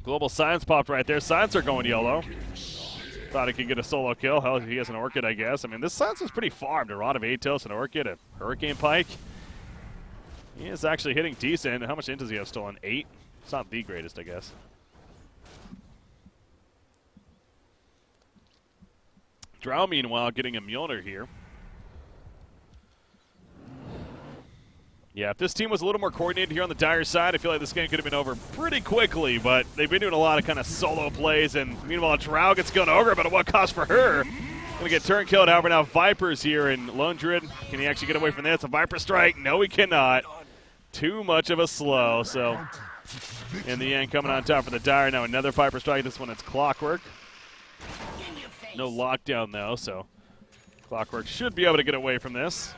Global Silence popped right there. Silencer going yellow. Thought he could get a solo kill. Hell, he has an Orchid, I guess. I mean, this Silencer is pretty farmed. A Rod of Atos, an Orchid, a Hurricane Pike. He is actually hitting decent. How much int does he have stolen? 8? It's not the greatest, I guess. Drow, meanwhile, getting a Mjolnir here. Yeah, if this team was a little more coordinated here on the dire side, I feel like this game could have been over pretty quickly, but they've been doing a lot of kind of solo plays, and meanwhile, Drow gets killed Ogre, but at what cost for her? Gonna get turn killed. However, now Viper's here, and Lone Druid, can he actually get away from this? A Viper strike? No, he cannot. Too much of a slow, so in the end, coming on top for the Dire. Now another Viper strike. This one it's Clockwork. No lockdown, though, so Clockwork should be able to get away from this.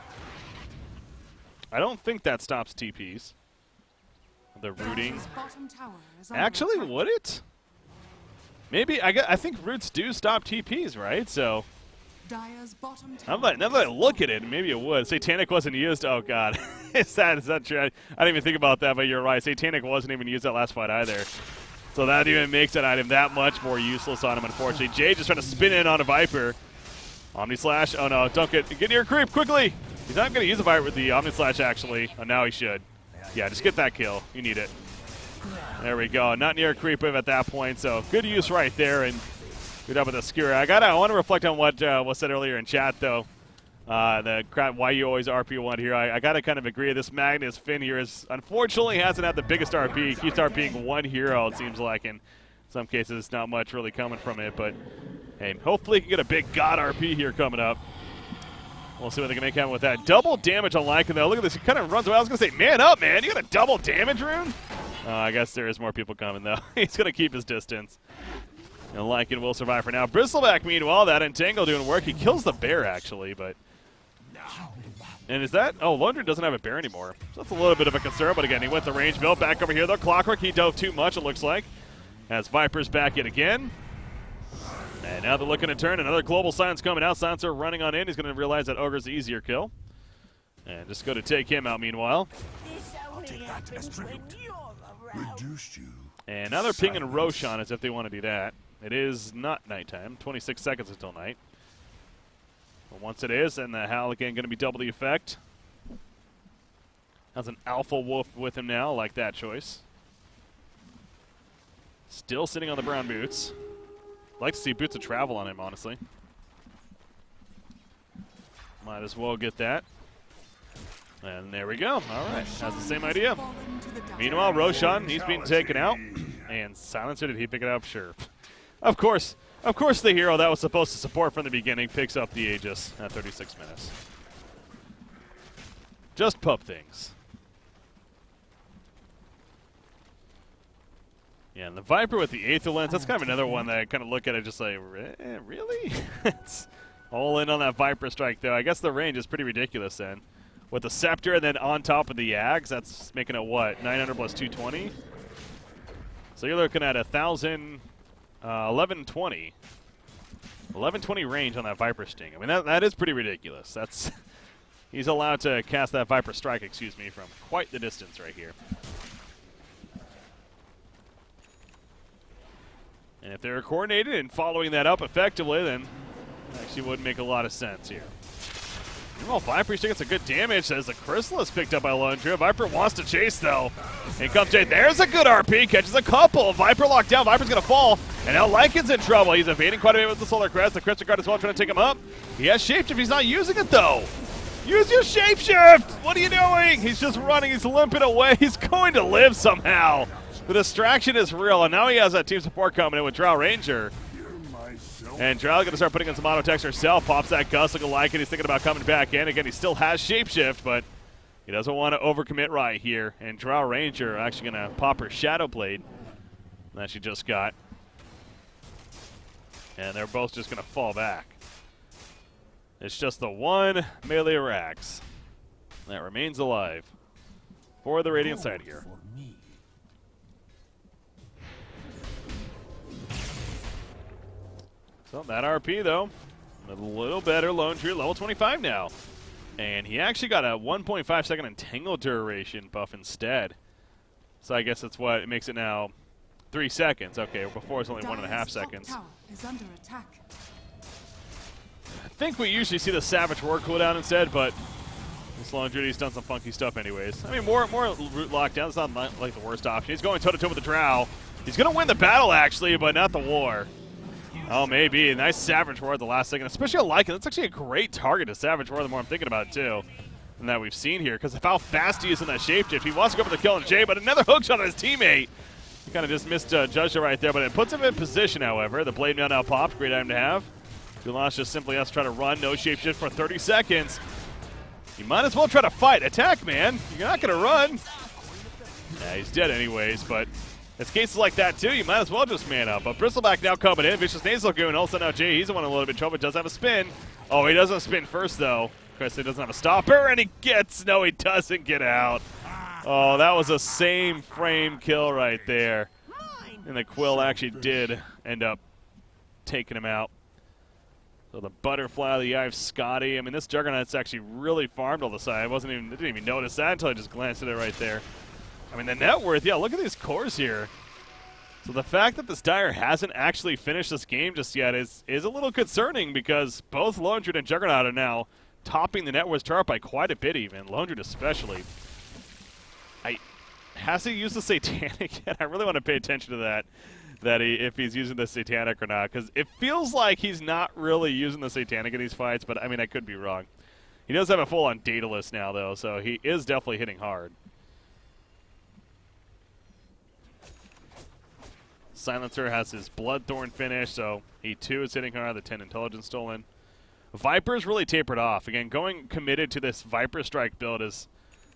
I don't think that stops TPs. The rooting. Actually, would it? Maybe. I think roots do stop TPs, right? So now that I look at it, maybe it would. Satanic wasn't used. Oh, God. Is that true? I didn't even think about that, but you're right. Satanic wasn't even used that last fight either. So that even makes that item that much more useless on him, unfortunately. Jay just trying to spin in on a Viper. Omni Slash. Oh, no. Don't get near creep quickly. He's not going to use a Viper with the Omni Slash, actually. Oh, now he should. Yeah, just get that kill. You need it. There we go. Not near creep wave at that point, so good use right there, and good up with the skewer. I want to reflect on what was said earlier in chat, though. The crap, why you always RP1 here. I got to kind of agree. This Magnus Finn here unfortunately hasn't had the biggest RP. He keeps RPing one hero, it seems like, and in some cases not much really coming from it. But, hey, hopefully he can get a big God RP here coming up. We'll see what they can make happen with that. Double damage on Lycan, though. Look at this. He kind of runs away. I was going to say, man up, man. You got a double damage rune? I guess there is more people coming, though. He's going to keep his distance. And Lycan will survive for now. Bristleback, meanwhile, that Entangle doing work. He kills the bear, actually, but... And is that... Oh, Lundgren doesn't have a bear anymore. So that's a little bit of a concern, but again, he went the range build. Back over here, though. Clockwork, he dove too much, it looks like. As Viper's back yet again. And now they're looking to turn. Another Global Silence coming out. Silencer running on in. He's going to realize that Ogre's the easier kill. And just go to take him out, meanwhile. I'll take that as tribute. Reduced you. And now they're pinging Roshan as if they want to do that. It is not nighttime. 26 seconds until night. But once it is, and the Howl again going to be double the effect. Has an Alpha Wolf with him now. I like that choice. Still sitting on the brown boots. Like to see Boots of Travel on him, honestly. Might as well get that. And there we go. All right, that's the same idea. Meanwhile, Roshan, he's being taken out. And Silencer, did he pick it up? Sure. Of course the hero that was supposed to support from the beginning picks up the Aegis at 36 minutes. Just pub things. Yeah, and the Viper with the Aether Lens, that's kind of another one that I kind of look at it just like, really? It's all in on that Viper strike, though. I guess the range is pretty ridiculous then. With the Scepter and then on top of the Yags, that's making it what, 900 plus 220? So you're looking at 1120. 1120 range on that Viper Sting. I mean, that is pretty ridiculous. That's he's allowed to cast that Viper Strike, excuse me, from quite the distance right here. And if they're coordinated and following that up effectively, then it actually would make a lot of sense here. Well, Viper still gets a good damage as the Chrysalis picked up by Lundgren. Viper wants to chase, though. In comes Jay. There's a good RP. Catches a couple. Viper locked down. Viper's going to fall. And now Lycan's in trouble. He's evading quite a bit with the Solar Crest. The Crystal Guard as well trying to take him up. He has Shapeshift. He's not using it, though. Use your Shapeshift. What are you doing? He's just running. He's limping away. He's going to live somehow. The distraction is real. And now he has that team support coming in with Drow Ranger. And Drow going to start putting in some auto text herself. Pops that Gus, look like it. He's thinking about coming back in. Again, he still has Shapeshift, but he doesn't want to overcommit right here. And Drow Ranger actually going to pop her Shadow Blade that she just got. And they're both just going to fall back. It's just the one melee Rax that remains alive for the Radiant side here. So that RP, though, a little better. Lone Tree, level 25 now. And he actually got a 1.5 second Entangle duration buff instead. So I guess that's what it makes it now 3 seconds. Okay, before it's only 1.5 seconds. Is under attack. I think we usually see the Savage War cooldown instead, but this Lone Druidy's done some funky stuff anyways. I mean, more root lockdown. It's not like the worst option. He's going toe-to-toe with the Drow. He's going to win the battle, actually, but not the war. Oh, maybe. A nice Savage War at the last second, especially I like it. That's actually a great target to Savage War the more I'm thinking about it, too, than that we've seen here. Because of how fast he is in that Shapeshift, he wants to go for the kill on Jay, but another hook shot on his teammate. He kind of just misjudged it right there, but it puts him in position, however. The Blade Mail now popped. Great item to have. Duinlas just simply has to try to run, no shapeshift for 30 seconds. You might as well try to fight. Attack, man. You're not going to run. Yeah, he's dead anyways, but it's cases like that, too. You might as well just man up. But Bristleback now coming in. Vicious Nasal Goon. Also now Jay, he's the one in a little bit of trouble. Does have a spin. Oh, he doesn't spin first, though. Chris, he doesn't have a stopper, and he gets. No, he doesn't get out. Oh, that was a same frame kill right there. And the Quill actually did end up taking him out. So the Butterfly, the Eye of Scotty. I mean, this Juggernaut's actually really farmed all the side. I didn't even notice that until I just glanced at it right there. I mean, the net worth, yeah, look at these cores here. So the fact that this Dire hasn't actually finished this game just yet is a little concerning because both Lone Druid and Juggernaut are now topping the net worth chart by quite a bit even, Lone Druid especially. Has he used the Satanic yet? I really want to pay attention to that. If he's using the Satanic or not, because it feels like he's not really using the Satanic in these fights, but I mean, I could be wrong. He does have a full-on Daedalus now, though, so he is definitely hitting hard. Silencer has his Bloodthorn finish, so he too is hitting hard. The 10 intelligence stolen. Viper's really tapered off. Again, going committed to this Viper Strike build has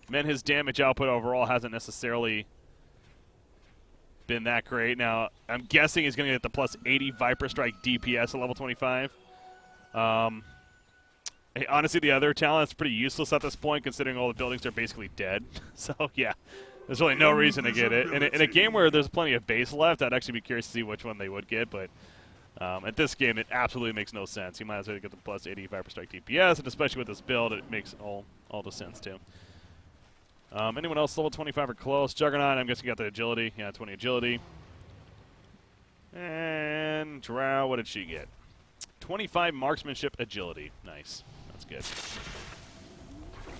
meant his damage output overall hasn't necessarily been that great. Now, I'm guessing he's going to get the plus 80 Viper Strike DPS at level 25. Honestly, the other talent's pretty useless at this point, considering all the buildings are basically dead. So, yeah, there's really no reason to get it. In a game where there's plenty of base left, I'd actually be curious to see which one they would get, but at this game, it absolutely makes no sense. You might as well get the plus 80 Viper Strike DPS, and especially with this build, it makes all the sense, too. Anyone else level 25 or close? Juggernaut, I'm guessing got the agility. Yeah, 20 agility. And Drow, what did she get? 25 marksmanship agility. Nice. That's good.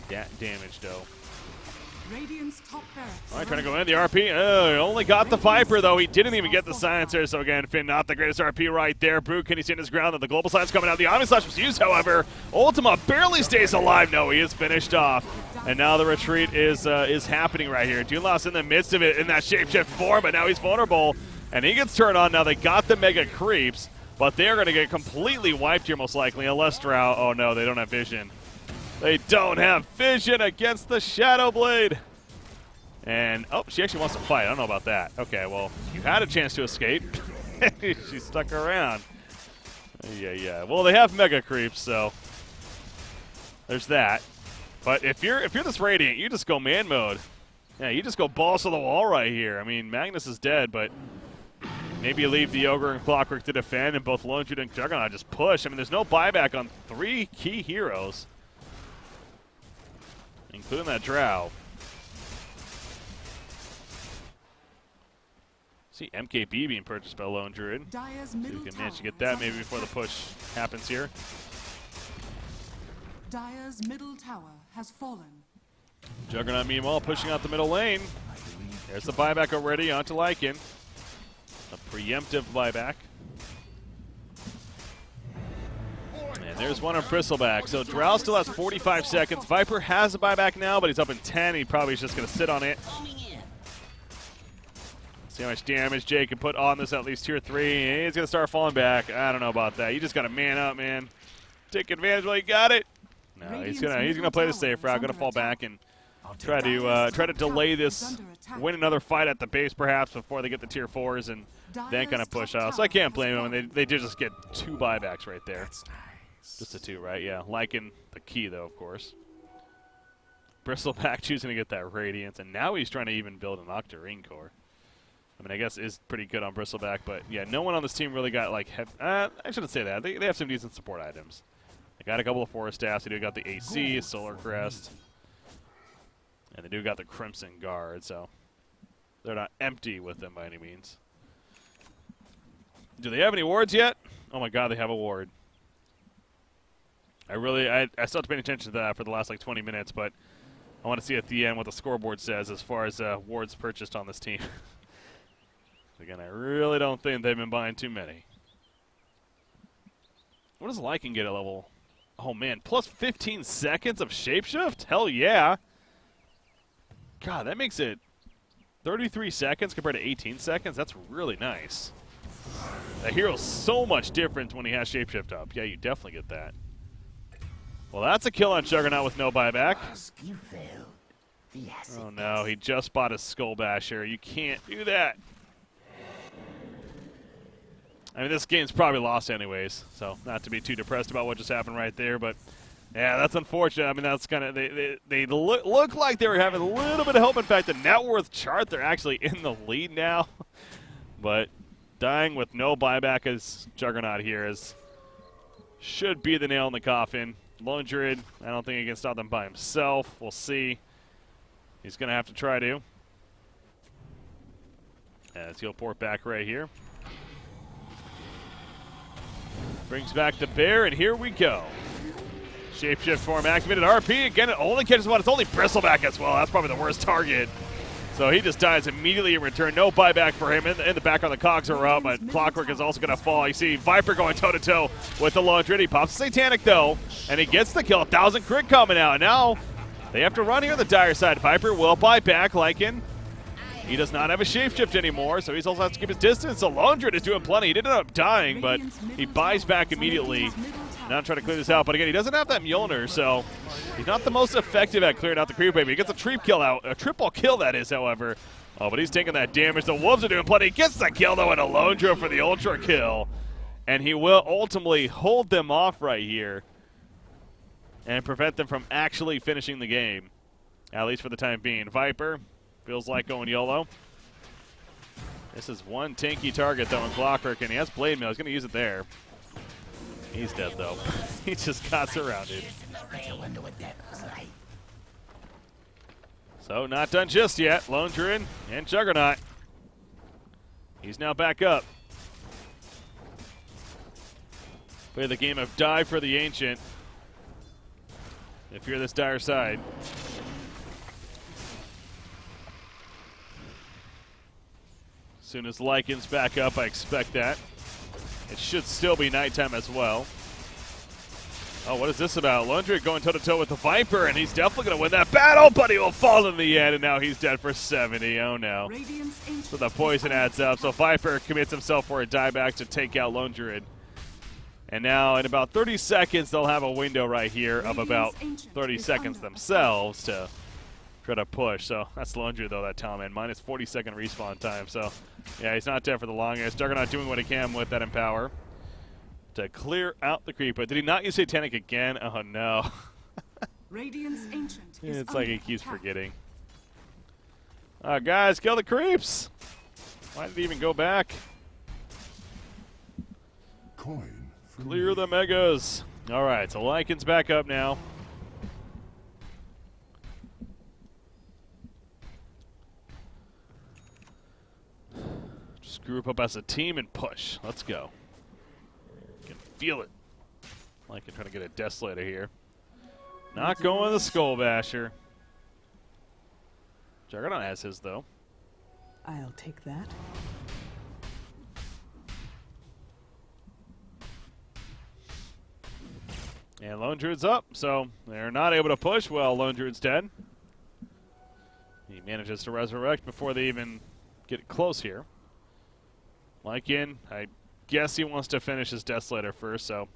That damage, though. Radiant's top barracks. All right, trying to go in the RP. Oh, only got the Viper, though. He didn't even get the Silencer. So, again, Finn, not the greatest RP right there. Brew, can he stand his ground? The Global Silence coming out. The Omni Slash was used, however. Ultima barely stays alive. No, he is finished off. And now the retreat is happening right here. Duinlas in the midst of it in that shapeshift form, but now he's vulnerable. And he gets turned on. Now they got the Mega Creeps, but they're going to get completely wiped here most likely, unless Drow. Oh, no, they don't have vision. They don't have vision against the Shadow Blade. And, oh, she actually wants to fight. I don't know about that. Okay, well, you had a chance to escape. She stuck around. Yeah. Well, they have Mega Creeps, so there's that. But if you're this Radiant, you just go man mode. Yeah, you just go balls to the wall right here. I mean, Magnus is dead, but maybe you leave the Ogre and Clockwork to defend, and both Lone Druid and Juggernaut just push. I mean, there's no buyback on 3 key heroes, including that Drow. See MKB being purchased by Lone Druid. Dire's So we can manage to get that maybe before the push happens here. Dire's middle tower has fallen. Juggernaut, meanwhile, pushing out the middle lane. There's the buyback already onto Lycan. A preemptive buyback. And there's one on Bristleback. So Drow still has 45 seconds. Viper has a buyback now, but he's up in 10. He probably is just going to sit on it. See how much damage Jay can put on this at least tier 3. He's going to start falling back. I don't know about that. You just got to man up, man. Take advantage while you got it. No, he's gonna play the safe route. Going to fall back and try to delay this, win another fight at the base perhaps before they get the tier 4s and then kind of push out. So I can't blame him. They did just get 2 buybacks right there. Just the 2, right? Yeah. Lycan the key though, of course. Bristleback choosing to get that Radiance, and now he's trying to even build an Octarine core. I mean, I guess is pretty good on Bristleback, but yeah, no one on this team really got like I shouldn't say that. They have some decent support items. They got a couple of Forest Staffs. They do got the AC, Solar Crest, and they do got the Crimson Guard, so they're not empty with them by any means. Do they have any wards yet? Oh my God, they have a ward. I still have to pay attention to that for the last like 20 minutes, but I want to see at the end what the scoreboard says as far as wards purchased on this team. Again, I really don't think they've been buying too many. What does Lycan get at level? Oh, man, plus 15 seconds of Shapeshift? Hell yeah. God, that makes it 33 seconds compared to 18 seconds. That's really nice. The hero's so much different when he has Shapeshift up. Yeah, you definitely get that. Well, that's a kill on Juggernaut with no buyback. Oh no, he just bought a Skull Basher. You can't do that. I mean, this game's probably lost anyways, so not to be too depressed about what just happened right there, but yeah, that's unfortunate. I mean, that's kind of they look like they were having a little bit of hope. In fact, the net worth chart, they're actually in the lead now, but dying with no buyback as Juggernaut here should be the nail in the coffin. Lone Druid, I don't think he can stop them by himself. We'll see. He's going to have to try to. As he'll port back right here. Brings back the bear, and here we go. Shapeshift form activated. RP, again, it only catches one. It's only Bristleback as well. That's probably the worst target. So he just dies immediately in return. No buyback for him. In the back on the cogs are up, but Clockwork is also going to fall. You see Viper going toe-to-toe with the Lone Druid. He pops Satanic, though, and he gets the kill. 1,000 crit coming out. Now they have to run here on the dire side. Viper will buy back Lycan. He does not have a Shapeshift anymore, so he's also has to keep his distance. So Lone Druid is doing plenty. He did end up dying, but he buys back immediately. Now trying to clear this out, but again, he doesn't have that Mjolnir, so he's not the most effective at clearing out the creep wave. He gets a triple kill that is, however. Oh, but he's taking that damage. The Wolves are doing plenty. He gets the kill, though, and a Lone Druid for the ultra kill. And he will ultimately hold them off right here and prevent them from actually finishing the game, at least for the time being. Viper feels like going YOLO. This is one tanky target, though, in Clockwork, and he has Blade Mail. He's going to use it there. He's dead, though. He just got surrounded. So not done just yet. Lone Druid and Juggernaut. He's now back up. Play the game of die for the Ancient if you're this dire side. As soon as Lycan's back up, I expect that. It should still be nighttime as well. Oh, what is this about? Lone Druid going toe-to-toe with the Viper, and he's definitely going to win that battle, but he will fall in the end, and now he's dead for 70. Oh, no. So the poison adds up. So Viper commits himself for a dieback to take out Lone Druid. And now in about 30 seconds, they'll have a window right here of about 30 seconds themselves to try to push. So that's Lone Druid, though, that Talman. Minus 40-second respawn time. So, yeah, he's not dead for the longest. Juggernaut doing what he can with that Empower to clear out the creep. But did he not use Satanic again? Oh, no. Radiant's Ancient is It's like he under keeps attack. forgetting. Guys, kill the creeps. Why did he even go back? Coin. Clear the megas. All right, so Lycan's back up now. Just group up as a team and push. Let's go. You can feel it. Lycan trying to get a Desolator here. Not going the Skull Basher. Juggernaut has his, though. I'll take that. And Lone Druid's up, so they're not able to push. Well, Lone Druid's dead. He manages to resurrect before they even get close here. Lycan, I guess he wants to finish his Desolator first, so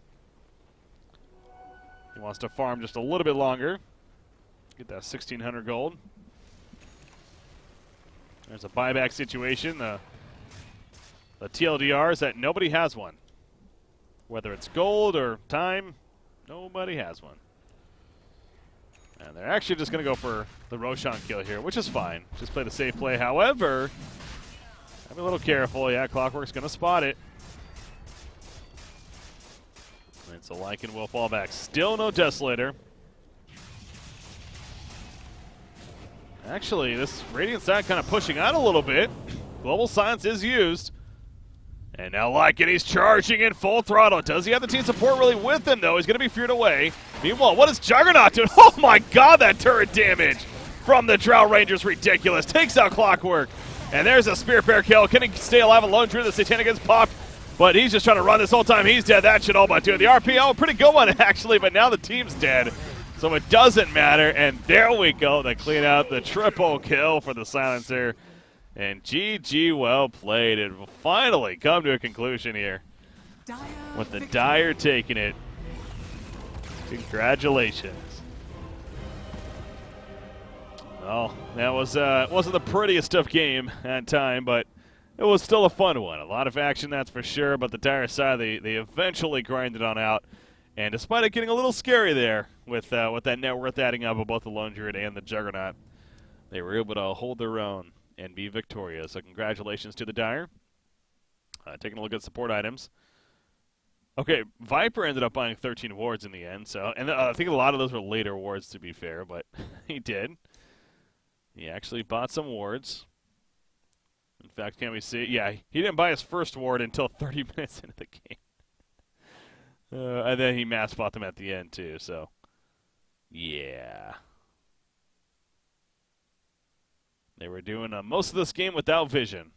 he wants to farm just a little bit longer. Get that 1,600 gold. There's a buyback situation. The TLDR is that nobody has one. Whether it's gold or time, nobody has one. And they're actually just going to go for the Roshan kill here, which is fine. Just play the safe play. However, I'm a little careful. Yeah, Clockwork's going to spot it. And so Lycan will fall back. Still no Desolator. Actually, this Radiant side kind of pushing out a little bit. Global Silence is used. And now Lycan, he's charging in full throttle. Does he have the team support really with him, though? He's going to be feared away. Meanwhile, what is Juggernaut doing? Oh, my God, that turret damage from the Drow Ranger's ridiculous. Takes out Clockwork. And there's a Spear Bear kill. Can he stay alive alone? Drew, the Satanic gets popped. But he's just trying to run this whole time. He's dead. That should all but do it. The RPO, pretty good one, actually, but now the team's dead. So it doesn't matter. And there we go. They clean out the triple kill for the Silencer. And GG, well played. It will finally come to a conclusion here Dire with the victory. Dire taking it. Congratulations. Well, that was wasn't the prettiest of game at time, but it was still a fun one. A lot of action, that's for sure, but the Dire side, they eventually grinded on out. And despite it getting a little scary there with that net worth adding up of both the Lone Druid and the Juggernaut, they were able to hold their own and be victorious. So congratulations to the Dire. Taking a look at support items. Okay, Viper ended up buying 13 wards in the end, so and I think a lot of those were later wards, to be fair, but he did. He actually bought some wards. In fact, can we see? Yeah, he didn't buy his first ward until 30 minutes into the game. And then he mass bought them at the end, too, so yeah. They were doing most of this game without vision.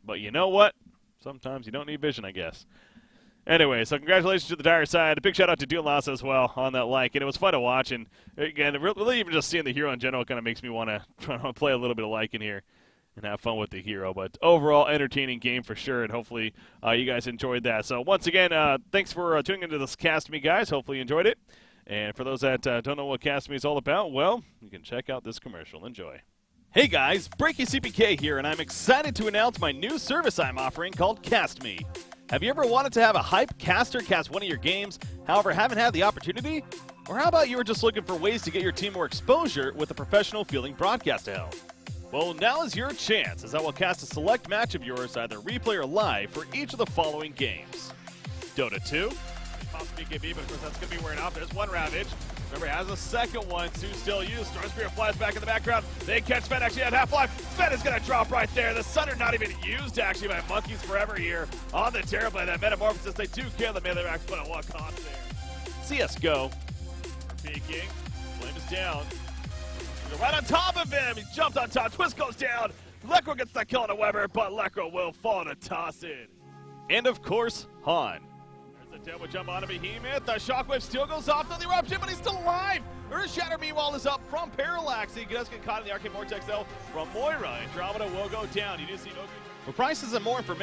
But you know what? Sometimes you don't need vision, I guess. Anyway, so congratulations to the Dire side. A big shout out to Duinlas as well on that like. And it was fun to watch. And again, really even just seeing the hero in general kind of makes me want to try to play a little bit of like in here and have fun with the hero. But overall, entertaining game for sure. And hopefully you guys enjoyed that. So once again, thanks for tuning into this Cast Me, guys. Hopefully you enjoyed it. And for those that don't know what Cast Me is all about, well, you can check out this commercial. Enjoy. Hey guys, Breaky CPK here, and I'm excited to announce my new service I'm offering called Cast Me. Have you ever wanted to have a hype caster cast one of your games, however haven't had the opportunity? Or how about you were just looking for ways to get your team more exposure with a professional feeling broadcast to help? Well, now is your chance, as I will cast a select match of yours, either replay or live, for each of the following games. Dota 2, possibly GB, but of course that's going to be wearing off. There's one Ravage. Remember, he has a second one, two still used. Storm Spirit flies back in the background. They catch Fed actually at Half-Life. Fed is going to drop right there. The Sunder not even used actually by Monkeys Forever here on the Terrorblade. That Metamorphosis, they do kill the melee racks, but at what cost there? CSGO. Peeking. Flame is down. They're right on top of him. He jumped on top. Twist goes down. Lekro gets that kill on a Weber, but Lekro will fall to toss it. And of course, Han. The Devil jump on a Behemoth. The Shockwave still goes off to the Eruption, but he's still alive. Earth Shatter, meanwhile, is up from Parallax. He does get caught in the Arcane Vortex, though, from Moira. Andromeda will go down. You do see no. For prices and more information,